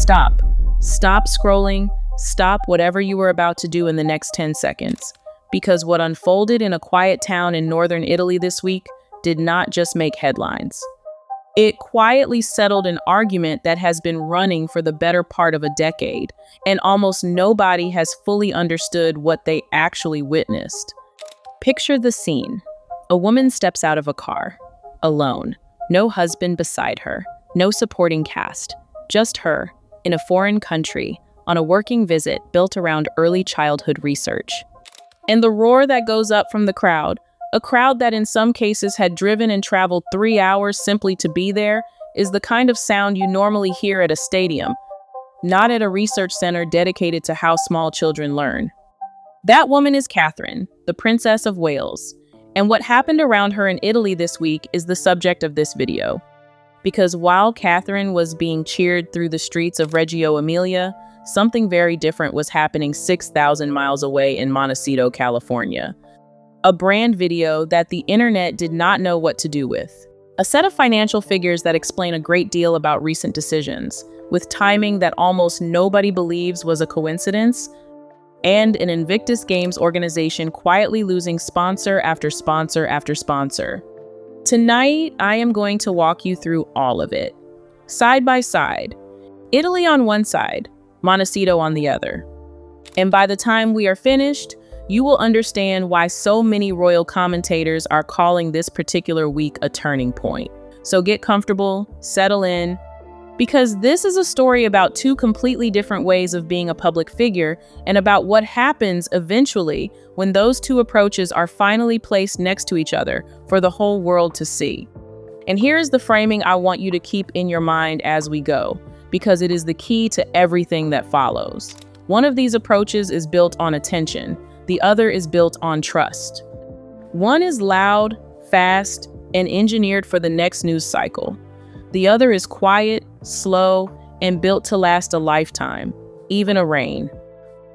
stop. Stop scrolling. Stop whatever you were about to do in the next 10 seconds. Because what unfolded in a quiet town in northern Italy this week did not just make headlines. It quietly settled an argument that has been running for the better part of a decade, and almost nobody has fully understood what they actually witnessed. Picture the scene. A woman steps out of a car, alone. No husband beside her, no supporting cast, just her, in a foreign country, on a working visit built around early childhood research. And the roar that goes up from the crowd, a crowd that in some cases had driven and traveled 3 hours simply to be there, is the kind of sound you normally hear at a stadium, not at a research center dedicated to how small children learn. That woman is Catherine, the Princess of Wales. And what happened around her in Italy this week is the subject of this video. Because while Catherine was being cheered through the streets of Reggio Emilia, something very different was happening 6,000 miles away in Montecito, California. A brand video that the internet did not know what to do with. A set of financial figures that explain a great deal about recent decisions, with timing that almost nobody believes was a coincidence, and an Invictus Games organization quietly losing sponsor after sponsor after sponsor. Tonight, I am going to walk you through all of it. Side by side. Italy on one side, Montecito on the other. And by the time we are finished, you will understand why so many royal commentators are calling this particular week a turning point. So get comfortable, settle in, because this is a story about two completely different ways of being a public figure and about what happens eventually when those two approaches are finally placed next to each other for the whole world to see. And here's the framing I want you to keep in your mind as we go, because it is the key to everything that follows. One of these approaches is built on attention. The other is built on trust. One is loud, fast, and engineered for the next news cycle. The other is quiet, slow, and built to last a lifetime, even a reign.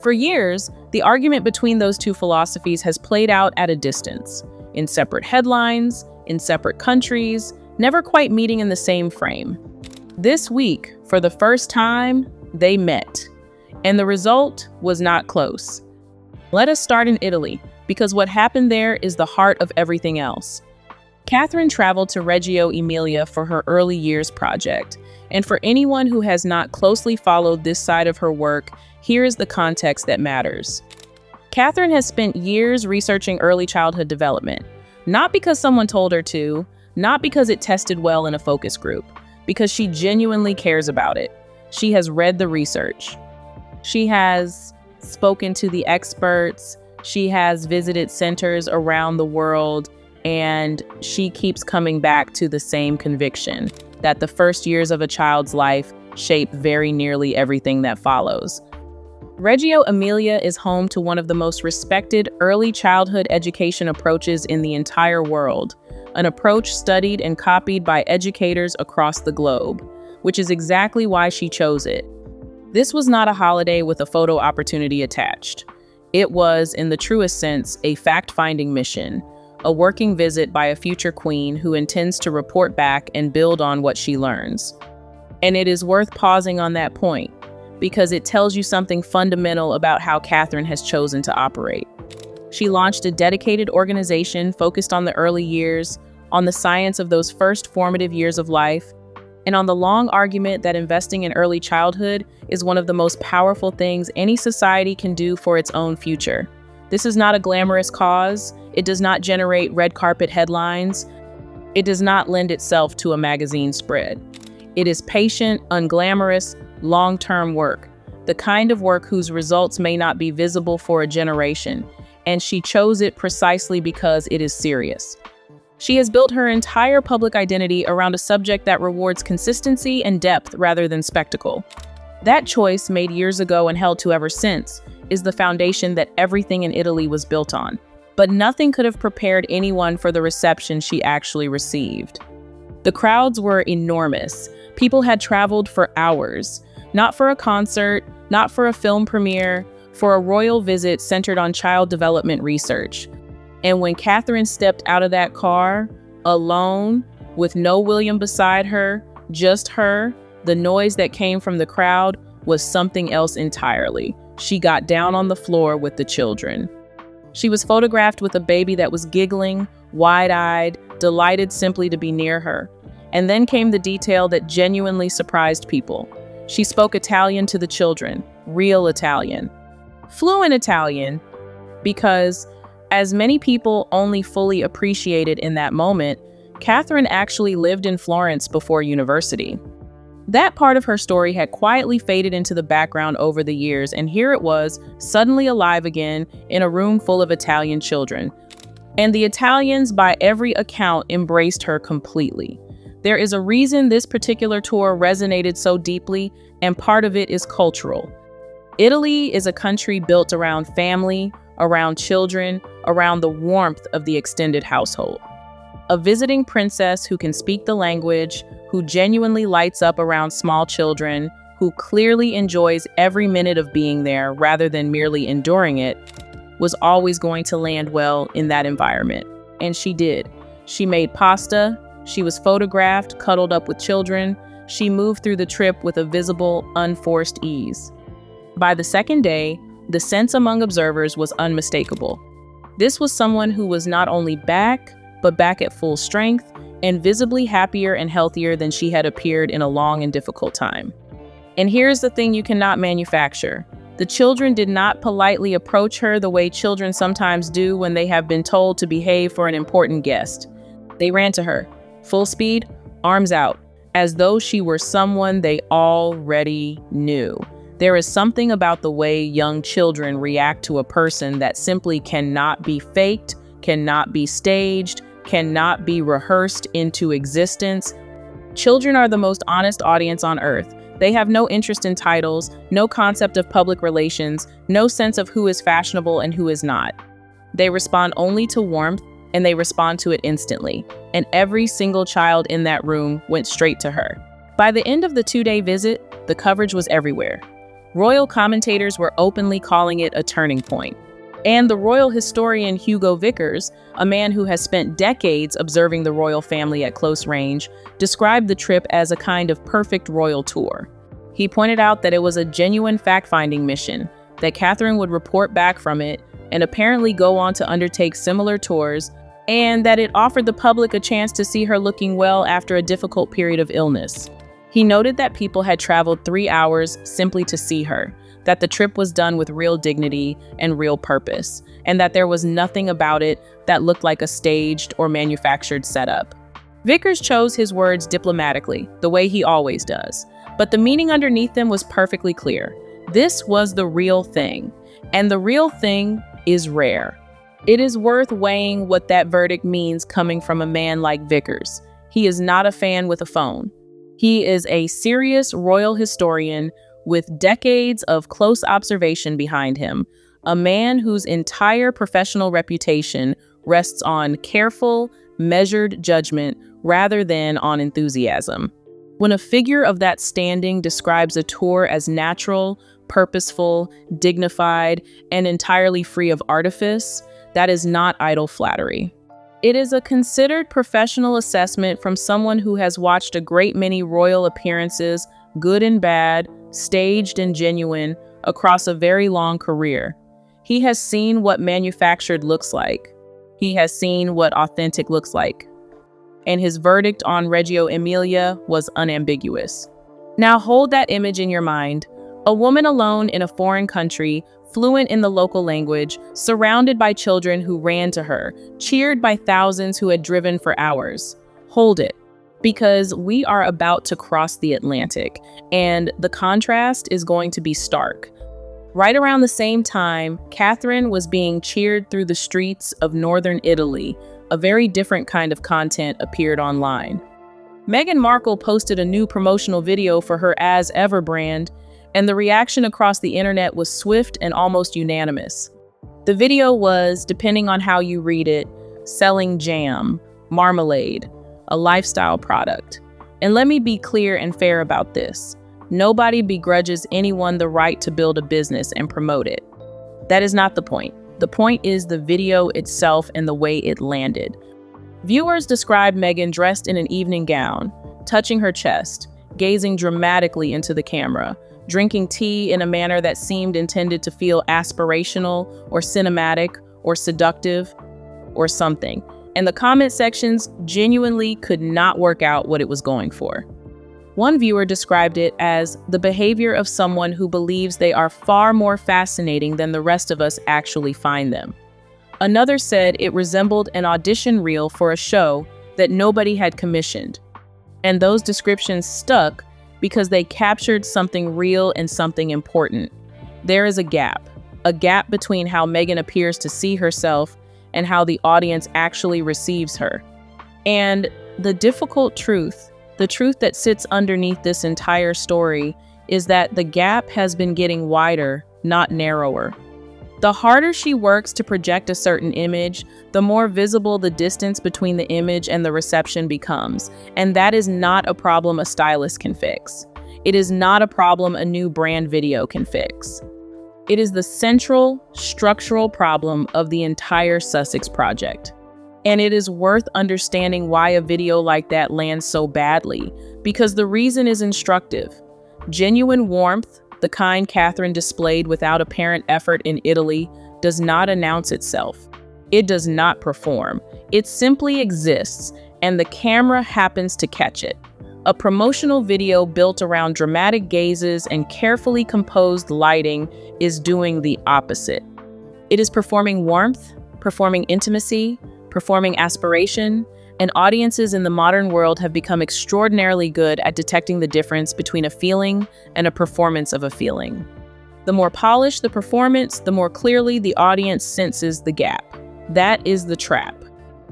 For years, the argument between those two philosophies has played out at a distance, in separate headlines, in separate countries, never quite meeting in the same frame. This week, for the first time, they met, and the result was not close. Let us start in Italy, because what happened there is the heart of everything else. Catherine traveled to Reggio Emilia for her early years project, and for anyone who has not closely followed this side of her work, here is the context that matters. Catherine has spent years researching early childhood development, not because someone told her to, not because it tested well in a focus group, because she genuinely cares about it. She has read the research. She has spoken to the experts. She has visited centers around the world. And she keeps coming back to the same conviction that the first years of a child's life shape very nearly everything that follows. Reggio Emilia is home to one of the most respected early childhood education approaches in the entire world, an approach studied and copied by educators across the globe, which is exactly why she chose it. This was not a holiday with a photo opportunity attached. It was, in the truest sense, a fact-finding mission, a working visit by a future queen who intends to report back and build on what she learns. And it is worth pausing on that point, because it tells you something fundamental about how Catherine has chosen to operate. She launched a dedicated organization focused on the early years, on the science of those first formative years of life, and on the long argument that investing in early childhood is one of the most powerful things any society can do for its own future. This is not a glamorous cause. It does not generate red carpet headlines. It does not lend itself to a magazine spread. It is patient, unglamorous, long-term work, the kind of work whose results may not be visible for a generation, and she chose it precisely because it is serious. She has built her entire public identity around a subject that rewards consistency and depth rather than spectacle. That choice, made years ago and held to ever since, is the foundation that everything in Italy was built on. But nothing could have prepared anyone for the reception she actually received. The crowds were enormous. People had traveled for hours, not for a concert, not for a film premiere, for a royal visit centered on child development research. And when Catherine stepped out of that car, alone, with no William beside her, just her, The noise that came from the crowd was something else entirely. She got down on the floor with the children. She was photographed with a baby that was giggling, wide-eyed, delighted simply to be near her. And then came the detail that genuinely surprised people. She spoke Italian to the children, real Italian. Fluent Italian, because as many people only fully appreciated in that moment, Catherine actually lived in Florence before university. That part of her story had quietly faded into the background over the years, and here it was, suddenly alive again in a room full of Italian children. And the Italians, by every account, embraced her completely. There is a reason this particular tour resonated so deeply, and part of it is cultural. Italy is a country built around family, around children, around the warmth of the extended household. A visiting princess who can speak the language, who genuinely lights up around small children, who clearly enjoys every minute of being there rather than merely enduring it, was always going to land well in that environment. And she did. She made pasta. She was photographed, cuddled up with children. She moved through the trip with a visible, unforced ease. By the second day, the sense among observers was unmistakable. This was someone who was not only back, but back at full strength and visibly happier and healthier than she had appeared in a long and difficult time. And here's the thing you cannot manufacture. The children did not politely approach her the way children sometimes do when they have been told to behave for an important guest. They ran to her, full speed, arms out, as though she were someone they already knew. There is something about the way young children react to a person that simply cannot be faked, cannot be staged, cannot be rehearsed into existence. Children are the most honest audience on earth. They have no interest in titles, no concept of public relations, no sense of who is fashionable and who is not. They respond only to warmth, and they respond to it instantly. And every single child in that room went straight to her. By the end of the 2-day visit, the coverage was everywhere. Royal commentators were openly calling it a turning point. And the royal historian Hugo Vickers, a man who has spent decades observing the royal family at close range, described the trip as a kind of perfect royal tour. He pointed out that it was a genuine fact-finding mission, that Catherine would report back from it and apparently go on to undertake similar tours, and that it offered the public a chance to see her looking well after a difficult period of illness. He noted that people had traveled 3 hours simply to see her, that the trip was done with real dignity and real purpose, and that there was nothing about it that looked like a staged or manufactured setup. Vickers chose his words diplomatically, the way he always does, but the meaning underneath them was perfectly clear. This was the real thing, and the real thing is rare. It is worth weighing what that verdict means coming from a man like Vickers. He is not a fan with a phone. He is a serious royal historian with decades of close observation behind him, a man whose entire professional reputation rests on careful, measured judgment rather than on enthusiasm. When a figure of that standing describes a tour as natural, purposeful, dignified, and entirely free of artifice, that is not idle flattery. It is a considered professional assessment from someone who has watched a great many royal appearances, good and bad, staged and genuine, across a very long career. He has seen what manufactured looks like. He has seen what authentic looks like. And his verdict on Reggio Emilia was unambiguous. Now hold that image in your mind. A woman alone in a foreign country, fluent in the local language, surrounded by children who ran to her, cheered by thousands who had driven for hours. Hold it. Because we are about to cross the Atlantic, and the contrast is going to be stark. Right around the same time, Catherine was being cheered through the streets of northern Italy. A very different kind of content appeared online. Meghan Markle posted a new promotional video for her As Ever brand, and the reaction across the internet was swift and almost unanimous. The video was, depending on how you read it, selling jam, marmalade, a lifestyle product. And let me be clear and fair about this. Nobody begrudges anyone the right to build a business and promote it. That is not the point. The point is the video itself and the way it landed. Viewers described Meghan dressed in an evening gown, touching her chest, gazing dramatically into the camera, drinking tea in a manner that seemed intended to feel aspirational or cinematic or seductive or something. And the comment sections genuinely could not work out what it was going for. One viewer described it as the behavior of someone who believes they are far more fascinating than the rest of us actually find them. Another said it resembled an audition reel for a show that nobody had commissioned. And those descriptions stuck because they captured something real and something important. There is a gap between how Meghan appears to see herself and how the audience actually receives her. And the difficult truth, the truth that sits underneath this entire story, is that the gap has been getting wider, not narrower. The harder she works to project a certain image, the more visible the distance between the image and the reception becomes. And that is not a problem a stylist can fix. It is not a problem a new brand video can fix. It is the central, structural problem of the entire Sussex project. And it is worth understanding why a video like that lands so badly, because the reason is instructive. Genuine warmth, the kind Catherine displayed without apparent effort in Italy, does not announce itself. It does not perform. It simply exists, and the camera happens to catch it. A promotional video built around dramatic gazes and carefully composed lighting is doing the opposite. It is performing warmth, performing intimacy, performing aspiration, and audiences in the modern world have become extraordinarily good at detecting the difference between a feeling and a performance of a feeling. The more polished the performance, the more clearly the audience senses the gap. That is the trap.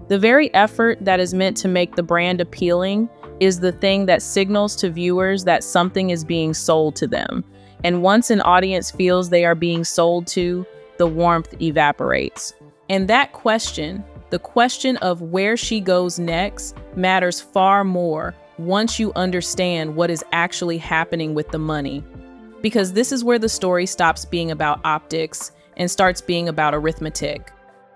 The very effort that is meant to make the brand appealing is the thing that signals to viewers that something is being sold to them. And once an audience feels they are being sold to, the warmth evaporates. And that question, the question of where she goes next, matters far more once you understand what is actually happening with the money. Because this is where the story stops being about optics and starts being about arithmetic.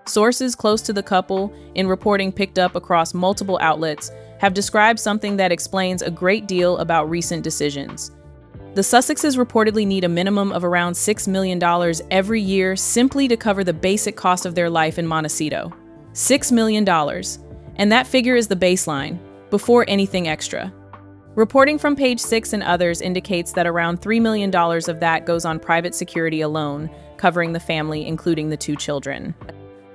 Sources close to the couple, in reporting picked up across multiple outlets, have described something that explains a great deal about recent decisions. The Sussexes reportedly need a minimum of around $6 million every year simply to cover the basic cost of their life in Montecito. $6 million. And that figure is the baseline, before anything extra. Reporting from Page 6 and others indicates that around $3 million of that goes on private security alone, covering the family, including the 2 children.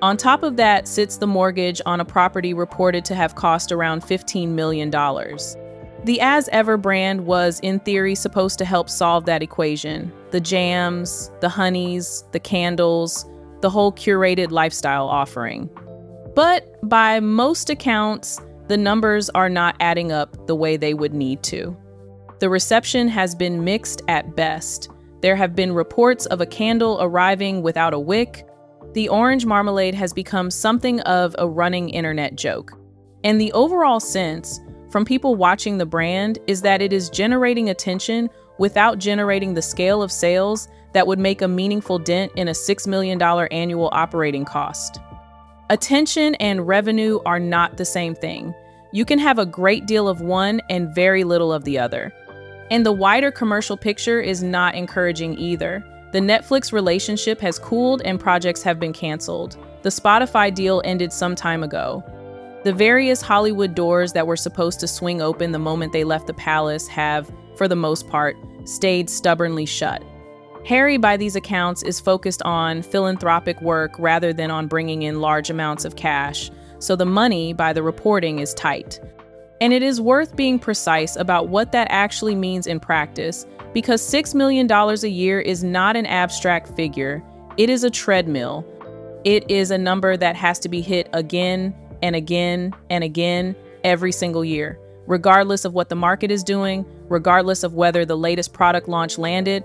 On top of that sits the mortgage on a property reported to have cost around $15 million. The As Ever brand was, in theory, supposed to help solve that equation. The jams, the honeys, the candles, the whole curated lifestyle offering. But by most accounts, the numbers are not adding up the way they would need to. The reception has been mixed at best. There have been reports of a candle arriving without a wick. The orange marmalade has become something of a running internet joke. And the overall sense from people watching the brand is that it is generating attention without generating the scale of sales that would make a meaningful dent in a $6 million annual operating cost. Attention and revenue are not the same thing. You can have a great deal of one and very little of the other. And the wider commercial picture is not encouraging either. The Netflix relationship has cooled and projects have been canceled. The Spotify deal ended some time ago. The various Hollywood doors that were supposed to swing open the moment they left the palace have, for the most part, stayed stubbornly shut. Harry, by these accounts, is focused on philanthropic work rather than on bringing in large amounts of cash, so the money, by the reporting, is tight. And it is worth being precise about what that actually means in practice, because $6 million a year is not an abstract figure. It is a treadmill. It is a number that has to be hit again and again and again every single year, regardless of what the market is doing, regardless of whether the latest product launch landed,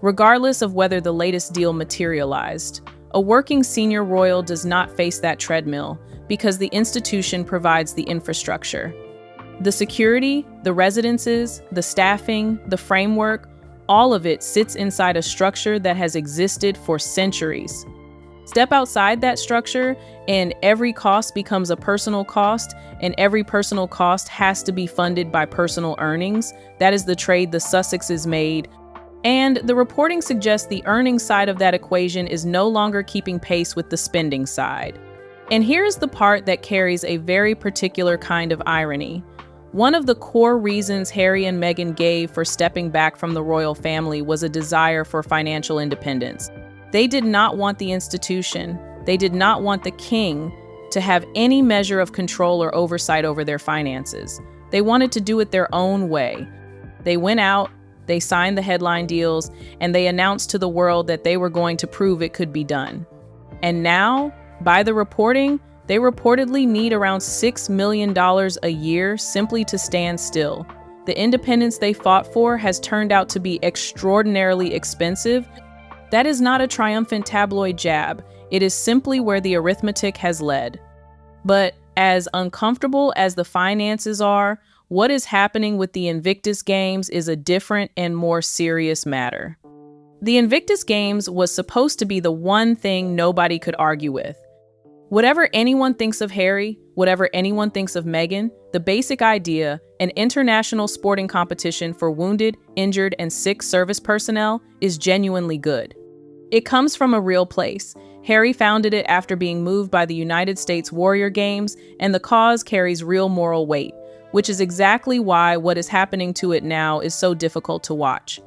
regardless of whether the latest deal materialized. A working senior royal does not face that treadmill because the institution provides the infrastructure. The security, the residences, the staffing, the framework, all of it sits inside a structure that has existed for centuries. Step outside that structure, and every cost becomes a personal cost, and every personal cost has to be funded by personal earnings. That is the trade the Sussexes made. And the reporting suggests the earnings side of that equation is no longer keeping pace with the spending side. And here's the part that carries a very particular kind of irony. One of the core reasons Harry and Meghan gave for stepping back from the royal family was a desire for financial independence. They did not want the institution, they did not want the king to have any measure of control or oversight over their finances. They wanted to do it their own way. They went out, they signed the headline deals, and they announced to the world that they were going to prove it could be done. And now, by the reporting, they reportedly need around $6 million a year simply to stand still. The independence they fought for has turned out to be extraordinarily expensive. That is not a triumphant tabloid jab. It is simply where the arithmetic has led. But as uncomfortable as the finances are, what is happening with the Invictus Games is a different and more serious matter. The Invictus Games was supposed to be the one thing nobody could argue with. Whatever anyone thinks of Harry, whatever anyone thinks of Meghan, the basic idea, an international sporting competition for wounded, injured, and sick service personnel, is genuinely good. It comes from a real place. Harry founded it after being moved by the United States Warrior Games, and the cause carries real moral weight, which is exactly why what is happening to it now is so difficult to watch.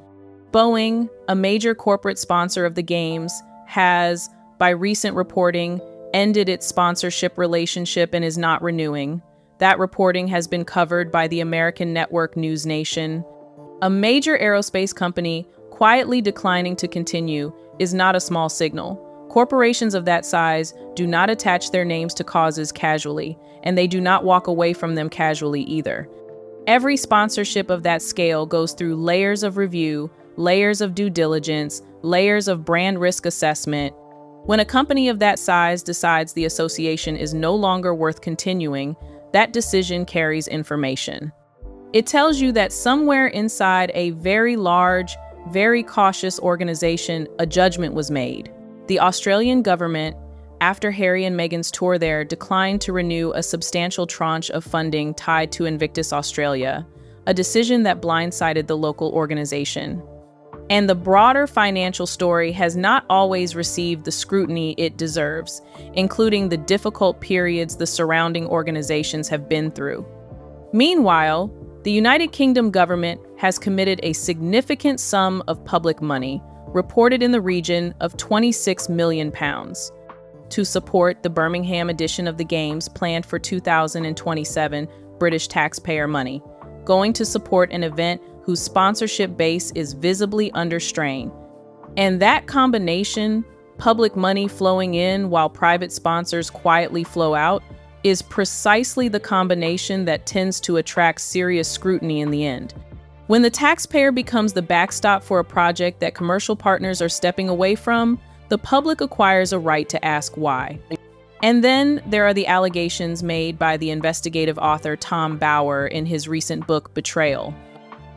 Boeing, a major corporate sponsor of the Games, has, by recent reporting, ended its sponsorship relationship and is not renewing. That reporting has been covered by the American network News Nation. A major aerospace company quietly declining to continue is not a small signal. Corporations of that size do not attach their names to causes casually, and they do not walk away from them casually either. Every sponsorship of that scale goes through layers of review, layers of due diligence, layers of brand risk assessment. When a company of that size decides the association is no longer worth continuing, that decision carries information. It tells you that somewhere inside a very large, very cautious organization, a judgment was made. The Australian government, after Harry and Meghan's tour there, declined to renew a substantial tranche of funding tied to Invictus Australia, a decision that blindsided the local organization. And the broader financial story has not always received the scrutiny it deserves, including the difficult periods the surrounding organizations have been through. Meanwhile, the United Kingdom government has committed a significant sum of public money, reported in the region of £26 million, to support the Birmingham edition of the Games planned for 2027 British taxpayer money, going to support an event whose sponsorship base is visibly under strain. And that combination, public money flowing in while private sponsors quietly flow out, is precisely the combination that tends to attract serious scrutiny in the end. When the taxpayer becomes the backstop for a project that commercial partners are stepping away from, the public acquires a right to ask why. And then there are the allegations made by the investigative author Tom Bauer in his recent book, Betrayal.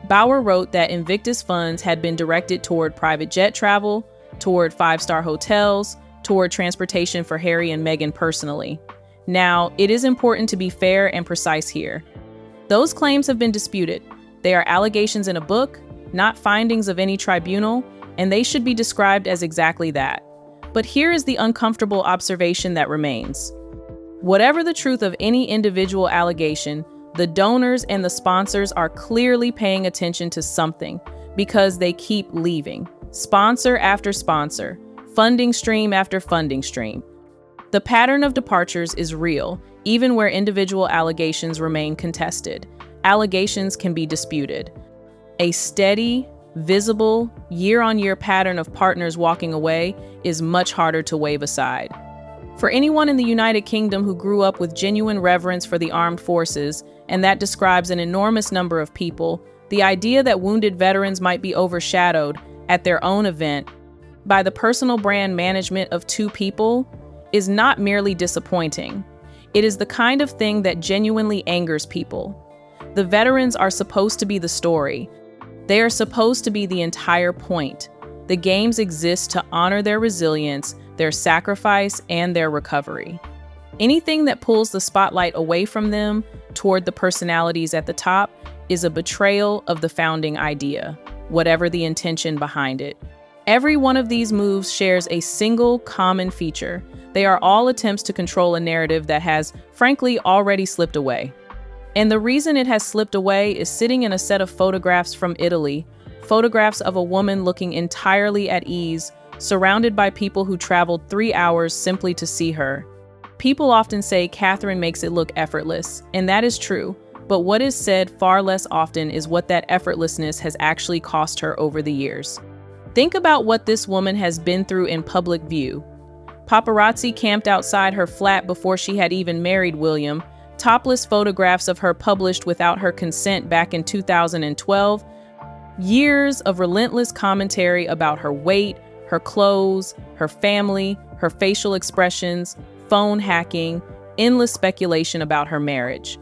Bauer wrote that Invictus funds had been directed toward private jet travel, toward five-star hotels, toward transportation for Harry and Meghan personally. Now, it is important to be fair and precise here. Those claims have been disputed. They are allegations in a book, not findings of any tribunal, and they should be described as exactly that. But here is the uncomfortable observation that remains. Whatever the truth of any individual allegation, the donors and the sponsors are clearly paying attention to something because they keep leaving. Sponsor after sponsor, funding stream after funding stream. The pattern of departures is real, even where individual allegations remain contested. Allegations can be disputed. A steady, visible, year-on-year pattern of partners walking away is much harder to wave aside. For anyone in the United Kingdom who grew up with genuine reverence for the armed forces, and that describes an enormous number of people, the idea that wounded veterans might be overshadowed at their own event by the personal brand management of two people is not merely disappointing. It is the kind of thing that genuinely angers people. The veterans are supposed to be the story. They are supposed to be the entire point. The Games exist to honor their resilience, their sacrifice, and their recovery. Anything that pulls the spotlight away from them toward the personalities at the top is a betrayal of the founding idea, whatever the intention behind it. Every one of these moves shares a single common feature. They are all attempts to control a narrative that has, frankly, already slipped away. And the reason it has slipped away is sitting in a set of photographs from Italy, photographs of a woman looking entirely at ease, surrounded by people who traveled 3 hours simply to see her. People often say Catherine makes it look effortless, and that is true, but what is said far less often is what that effortlessness has actually cost her over the years. Think about what this woman has been through in public view. Paparazzi camped outside her flat before she had even married William, topless photographs of her published without her consent back in 2012, years of relentless commentary about her weight, her clothes, her family, her facial expressions, phone hacking, endless speculation about her marriage.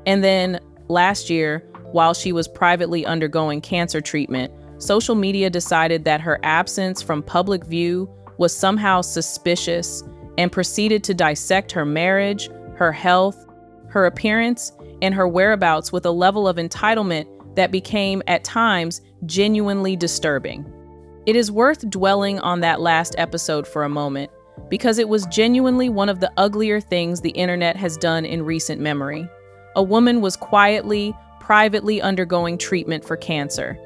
And then, last year, while she was privately undergoing cancer treatment, social media decided that her absence from public view was somehow suspicious and proceeded to dissect her marriage, her health, her appearance, and her whereabouts with a level of entitlement that became, at times, genuinely disturbing. It is worth dwelling on that last episode for a moment, because it was genuinely one of the uglier things the internet has done in recent memory. A woman was quietly, privately undergoing treatment for cancer.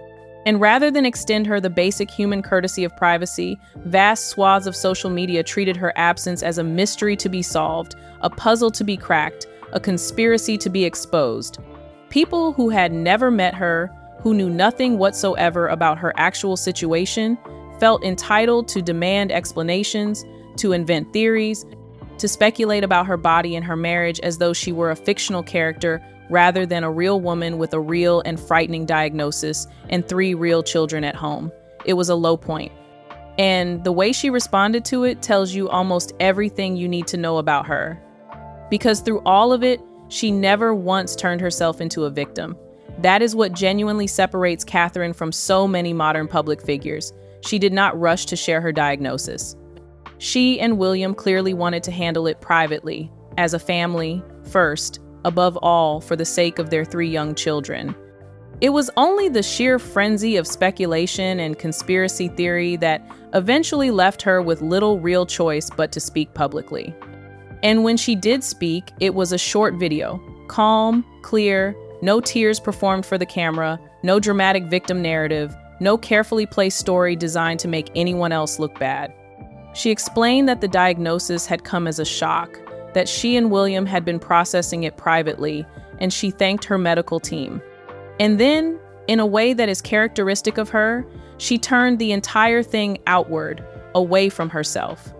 And rather than extend her the basic human courtesy of privacy, vast swaths of social media treated her absence as a mystery to be solved, a puzzle to be cracked, a conspiracy to be exposed. People who had never met her, who knew nothing whatsoever about her actual situation, felt entitled to demand explanations, to invent theories, to speculate about her body and her marriage as though she were a fictional character rather than a real woman with a real and frightening diagnosis and 3 real children at home. It was a low point. And the way she responded to it tells you almost everything you need to know about her. Because through all of it, she never once turned herself into a victim. That is what genuinely separates Catherine from so many modern public figures. She did not rush to share her diagnosis. She and William clearly wanted to handle it privately, as a family, first, above all, for the sake of their 3 young children. It was only the sheer frenzy of speculation and conspiracy theory that eventually left her with little real choice but to speak publicly. And when she did speak, it was a short video, calm, clear, no tears performed for the camera, no dramatic victim narrative, no carefully placed story designed to make anyone else look bad. She explained that the diagnosis had come as a shock, that she and William had been processing it privately, and she thanked her medical team. And then, in a way that is characteristic of her, she turned the entire thing outward, away from herself.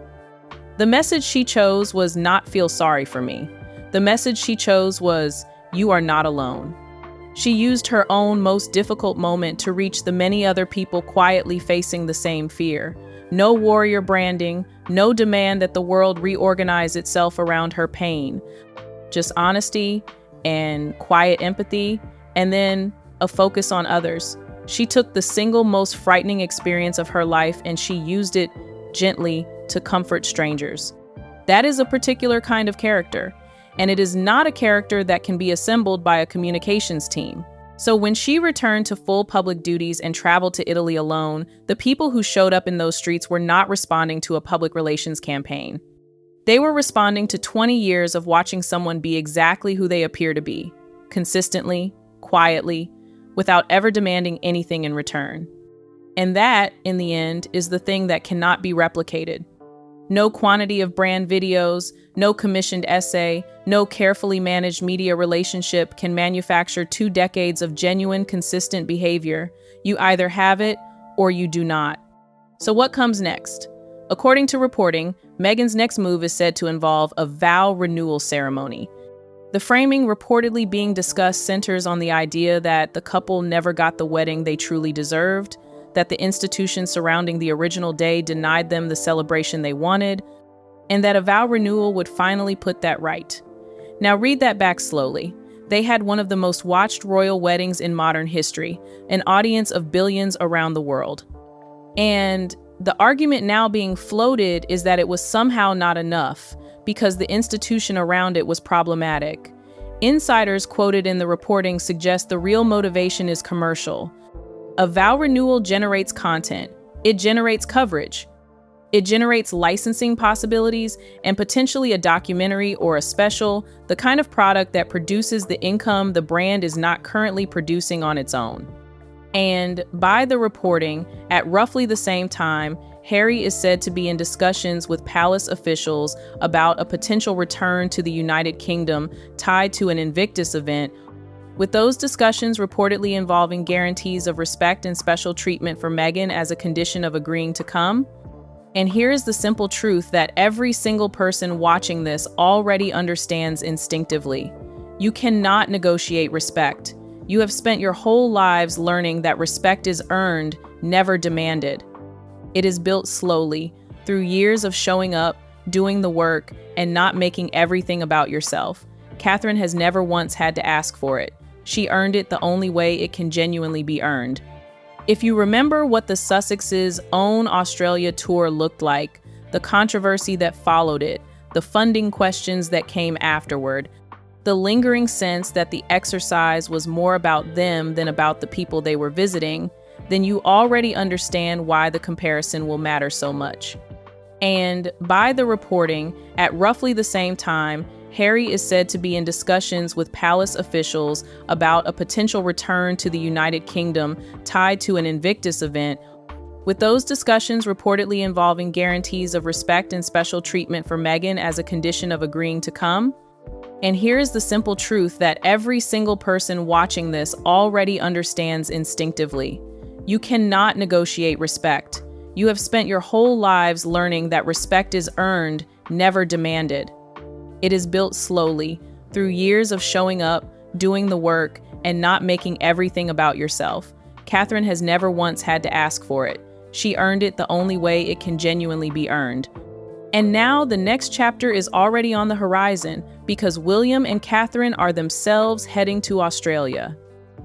The message she chose was not feel sorry for me. The message she chose was, you are not alone. She used her own most difficult moment to reach the many other people quietly facing the same fear. No warrior branding, no demand that the world reorganize itself around her pain. Just honesty and quiet empathy, and then a focus on others. She took the single most frightening experience of her life and she used it gently to comfort strangers. That is a particular kind of character, and it is not a character that can be assembled by a communications team. So when she returned to full public duties and traveled to Italy alone, the people who showed up in those streets were not responding to a public relations campaign. They were responding to 20 years of watching someone be exactly who they appear to be, consistently, quietly, without ever demanding anything in return. And that, in the end, is the thing that cannot be replicated. No quantity of brand videos, no commissioned essay, no carefully managed media relationship can manufacture 2 decades of genuine, consistent behavior. You either have it or you do not. So what comes next? According to reporting, Meghan's next move is said to involve a vow renewal ceremony. The framing reportedly being discussed centers on the idea that the couple never got the wedding they truly deserved, that the institution surrounding the original day denied them the celebration they wanted, and that a vow renewal would finally put that right. Now read that back slowly. They had one of the most watched royal weddings in modern history, an audience of billions around the world. And The argument now being floated is that it was somehow not enough because the institution around it was problematic. Insiders quoted in the reporting suggest the real motivation is commercial. A vow renewal generates content. It generates coverage. It generates licensing possibilities and potentially a documentary or a special, the kind of product that produces the income the brand is not currently producing on its own. And by the reporting, at roughly the same time, Harry is said to be in discussions with palace officials about a potential return to the United Kingdom tied to an Invictus event, with those discussions reportedly involving guarantees of respect and special treatment for Meghan as a condition of agreeing to come. And here's the simple truth that every single person watching this already understands instinctively. You cannot negotiate respect. You have spent your whole lives learning that respect is earned, never demanded. It is built slowly, through years of showing up, doing the work, and not making everything about yourself. Catherine has never once had to ask for it. She earned it the only way it can genuinely be earned. If you remember what the Sussex's own Australia tour looked like, the controversy that followed it, the funding questions that came afterward, the lingering sense that the exercise was more about them than about the people they were visiting, then you already understand why the comparison will matter so much. And by the reporting, at roughly the same time, Harry is said to be in discussions with palace officials about a potential return to the United Kingdom tied to an Invictus event, with those discussions reportedly involving guarantees of respect and special treatment for Meghan as a condition of agreeing to come. And here's the simple truth that every single person watching this already understands instinctively. You cannot negotiate respect. You have spent your whole lives learning that respect is earned, never demanded. It is built slowly, through years of showing up, doing the work, and not making everything about yourself. Catherine has never once had to ask for it. She earned it the only way it can genuinely be earned. And now the next chapter is already on the horizon because William and Catherine are themselves heading to Australia.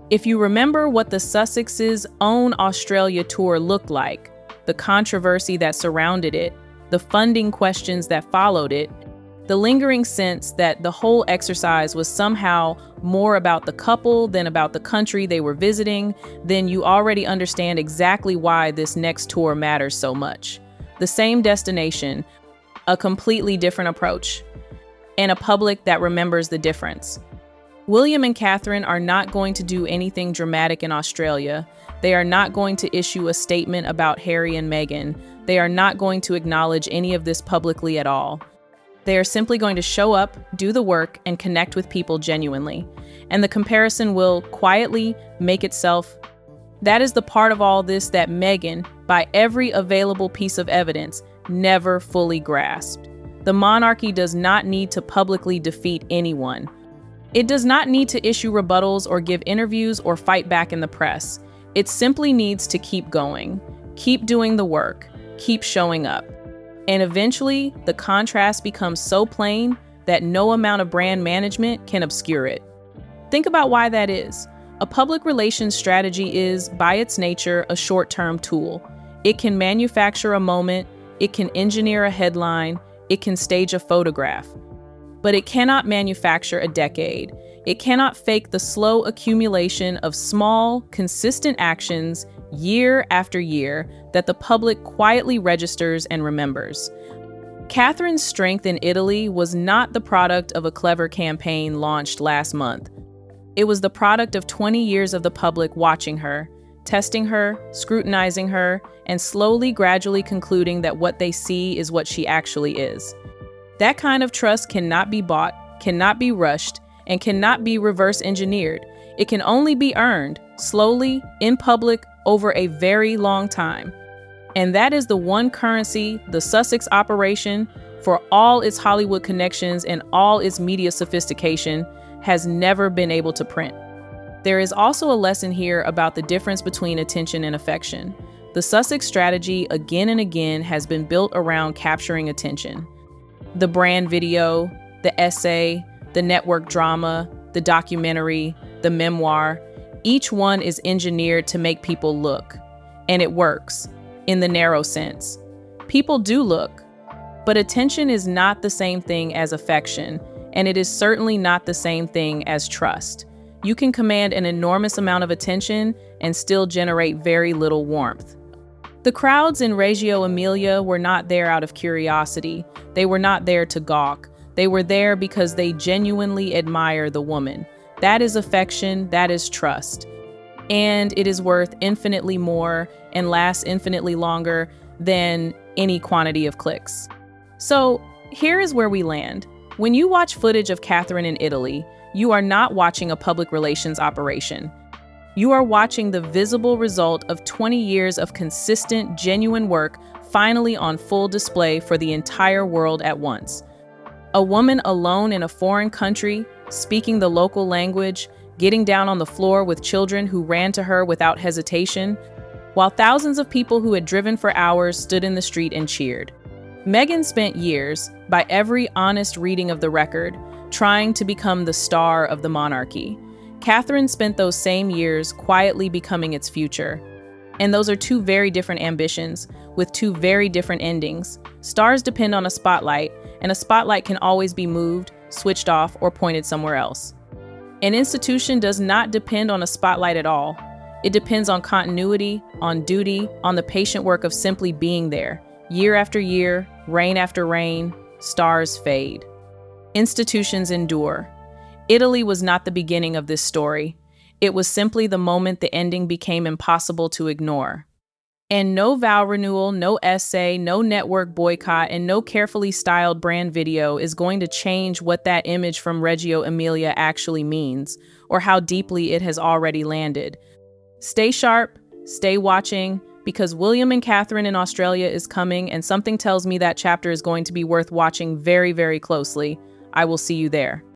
If you remember what the Sussex's own Australia tour looked like, the controversy that surrounded it, the funding questions that followed it, the lingering sense that the whole exercise was somehow more about the couple than about the country they were visiting, then you already understand exactly why this next tour matters so much. The same destination, a completely different approach, and a public that remembers the difference. William and Catherine are not going to do anything dramatic in Australia. They are not going to issue a statement about Harry and Meghan. They are not going to acknowledge any of this publicly at all. They are simply going to show up, do the work, and connect with people genuinely. And the comparison will quietly make itself. That is the part of all this that Meghan, by every available piece of evidence, never fully grasped. The monarchy does not need to publicly defeat anyone. It does not need to issue rebuttals or give interviews or fight back in the press. It simply needs to keep going, keep doing the work, keep showing up. And eventually, the contrast becomes so plain that no amount of brand management can obscure it. Think about why that is. A public relations strategy is, by its nature, a short-term tool. It can manufacture a moment, it can engineer a headline, it can stage a photograph. But it cannot manufacture a decade. It cannot fake the slow accumulation of small, consistent actions year after year that the public quietly registers and remembers. Catherine's strength in Italy was not the product of a clever campaign launched last month. It was the product of 20 years of the public watching her, testing her, scrutinizing her, and slowly, gradually concluding that what they see is what she actually is. That kind of trust cannot be bought, cannot be rushed, and cannot be reverse engineered. It can only be earned, slowly, in public, over a very long time. And that is the one currency the Sussex operation, for all its Hollywood connections and all its media sophistication, has never been able to print. There is also a lesson here about the difference between attention and affection. The Sussex strategy again and again has been built around capturing attention. The brand video, the essay, the network drama, the documentary, the memoir, each one is engineered to make people look. And it works. in the narrow sense. People do look, but attention is not the same thing as affection, and it is certainly not the same thing as trust. You can command an enormous amount of attention and still generate very little warmth. The crowds in Reggio Emilia were not there out of curiosity. They were not there to gawk. They were there because they genuinely admire the woman. That is affection, that is trust. And it is worth infinitely more and lasts infinitely longer than any quantity of clicks. So here is where we land. When you watch footage of Catherine in Italy, you are not watching a public relations operation. You are watching the visible result of 20 years of consistent, genuine work finally on full display for the entire world at once. A woman alone in a foreign country, speaking the local language, getting down on the floor with children who ran to her without hesitation, while thousands of people who had driven for hours stood in the street and cheered. Meghan spent years, by every honest reading of the record, trying to become the star of the monarchy. Catherine spent those same years quietly becoming its future. And those are two very different ambitions, with two very different endings. Stars depend on a spotlight, and a spotlight can always be moved, switched off, or pointed somewhere else. An institution does not depend on a spotlight at all. It depends on continuity, on duty, on the patient work of simply being there. Year after year, reign after reign, stars fade. Institutions endure. Italy was not the beginning of this story. It was simply the moment the ending became impossible to ignore. And no vow renewal, no essay, no network boycott, and no carefully styled brand video is going to change what that image from Reggio Emilia actually means, or how deeply it has already landed. Stay sharp, stay watching, because William and Catherine in Australia is coming, and something tells me that chapter is going to be worth watching very, very closely. I will see you there.